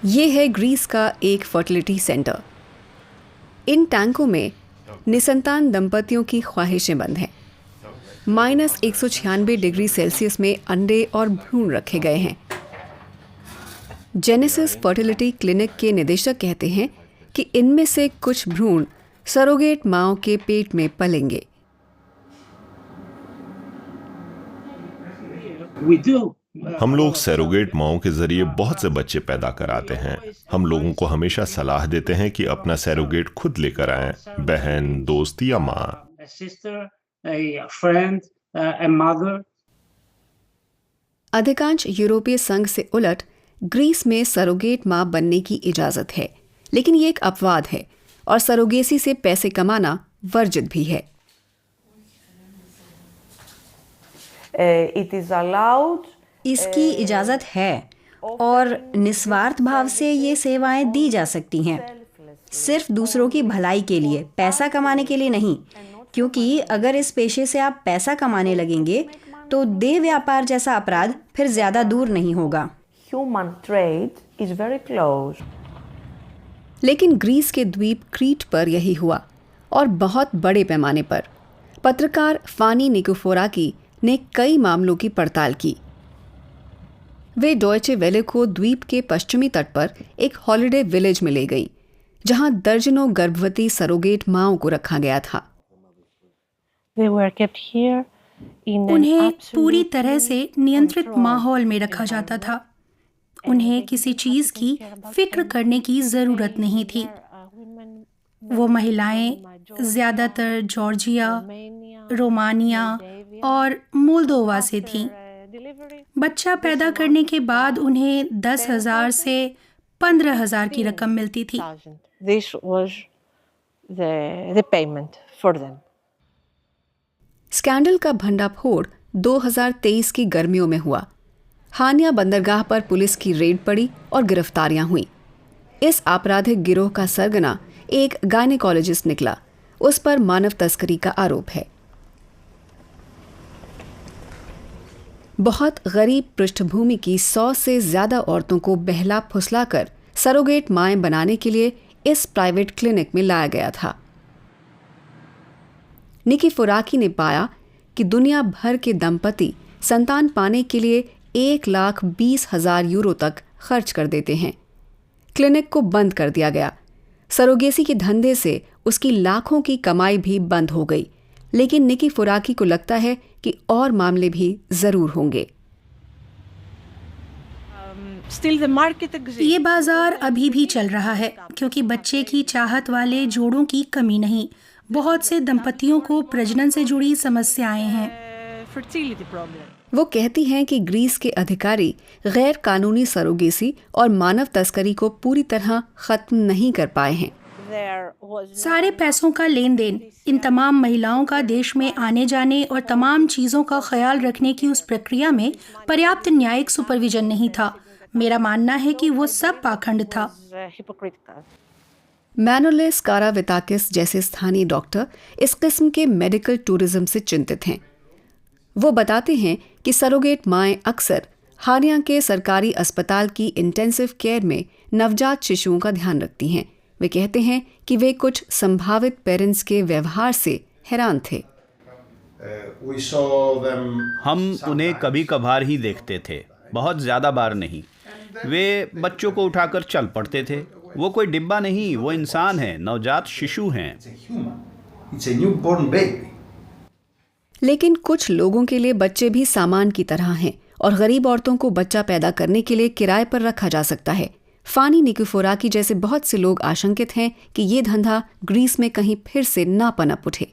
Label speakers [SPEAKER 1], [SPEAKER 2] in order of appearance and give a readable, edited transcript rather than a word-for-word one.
[SPEAKER 1] ये है ग्रीस का एक फर्टिलिटी सेंटर। इन टैंकों में निसंतान दंपतियों की ख्वाहिशें बंद हैं। -196 डिग्री सेल्सियस में अंडे और भ्रूण रखे गए हैं। जेनेसिस फर्टिलिटी क्लिनिक के निदेशक कहते हैं कि इनमें से कुछ भ्रूण सरोगेट मांओं के पेट में पलेंगे।
[SPEAKER 2] हम लोग सरोगेट माओं के जरिए बहुत से बच्चे पैदा कराते हैं। हम लोगों को हमेशा सलाह देते हैं कि अपना सरोगेट खुद लेकर आएं, बहन, दोस्त या माँ।
[SPEAKER 1] अधिकांश यूरोपीय संघ से उलट ग्रीस में सरोगेट मां बनने की इजाजत है, लेकिन ये एक अपवाद है और सरोगेसी से पैसे कमाना वर्जित भी है।
[SPEAKER 3] इसकी इजाज़त है और निस्वार्थ भाव से ये सेवाएं दी जा सकती हैं, सिर्फ दूसरों की भलाई के लिए, पैसा कमाने के लिए नहीं, क्योंकि अगर इस पेशे से आप पैसा कमाने लगेंगे तो देह व्यापार जैसा अपराध फिर ज्यादा दूर नहीं होगा। लेकिन ग्रीस के द्वीप क्रीट पर यही हुआ और बहुत बड़े पैमाने पर। पत्रकार फानी निकोफोराकी ने कई मामलों की पड़ताल की। वे डॉयचे वेले को द्वीप के पश्चिमी तट पर एक हॉलिडे विलेज में ले गई, जहां दर्जनों गर्भवती सरोगेट मांओं को रखा गया था।
[SPEAKER 4] उन्हें पूरी तरह से नियंत्रित माहौल में रखा जाता था। उन्हें किसी चीज की फिक्र करने की जरूरत नहीं थी। वो महिलाएं ज्यादातर जॉर्जिया, रोमानिया और मोल्दोवा से थीं। बच्चा पैदा करने के बाद उन्हें 10,000 से 15,000 की रकम मिलती थी।
[SPEAKER 1] स्कैंडल का भंडाफोड़ 2023 की गर्मियों में हुआ। हानिया बंदरगाह पर पुलिस की रेड पड़ी और गिरफ्तारियां हुई। इस आपराधिक गिरोह का सरगना एक गायनेकोलॉजिस्ट निकला। उस पर मानव तस्करी का आरोप है। बहुत गरीब पृष्ठभूमि की 100 से ज्यादा औरतों को बहला फुसलाकर सरोगेट माएं बनाने के लिए इस प्राइवेट क्लिनिक में लाया गया था। निकोफोराकी ने पाया कि दुनिया भर के दंपति संतान पाने के लिए 1,20,000 यूरो तक खर्च कर देते हैं। क्लिनिक को बंद कर दिया गया। सरोगेसी के धंधे से उसकी लाखों की कमाई भी बंद हो गई। लेकिन निकोफोराकी को लगता है कि और मामले भी जरूर होंगे।
[SPEAKER 4] ये बाजार अभी भी चल रहा है, क्योंकि बच्चे की चाहत वाले जोड़ों की कमी नहीं। बहुत से दंपतियों को प्रजनन से जुड़ी समस्याएं हैं।
[SPEAKER 1] वो कहती हैं कि ग्रीस के अधिकारी गैर कानूनी सरोगेसी और मानव तस्करी को पूरी तरह खत्म नहीं कर पाए हैं।
[SPEAKER 4] सारे पैसों का लेन देन, इन तमाम महिलाओं का देश में आने जाने और तमाम चीजों का ख्याल रखने की उस प्रक्रिया में पर्याप्त न्यायिक सुपरविजन नहीं था। मेरा मानना है कि वो सब पाखंड था।
[SPEAKER 1] मैनोलिस काराविताकिस जैसे स्थानीय डॉक्टर इस किस्म के मेडिकल टूरिज्म से चिंतित हैं। वो बताते हैं कि सरोगेट माएं अक्सर हानिया के सरकारी अस्पताल की इंटेंसिव केयर में नवजात शिशुओं का ध्यान रखती हैं। वे कहते हैं कि वे कुछ संभावित पेरेंट्स के व्यवहार से हैरान थे।
[SPEAKER 5] हम उन्हें कभी कभार ही देखते थे, बहुत ज्यादा बार नहीं। वे बच्चों को उठाकर चल पड़ते थे। वो कोई डिब्बा नहीं, वो इंसान है, नवजात शिशु हैं।
[SPEAKER 1] लेकिन कुछ लोगों के लिए बच्चे भी सामान की तरह हैं और गरीब औरतों को बच्चा पैदा करने के लिए किराए पर रखा जा सकता है। फानी निकोफोराकी जैसे बहुत से लोग आशंकित हैं कि ये धंधा ग्रीस में कहीं फिर से ना पनप उठे।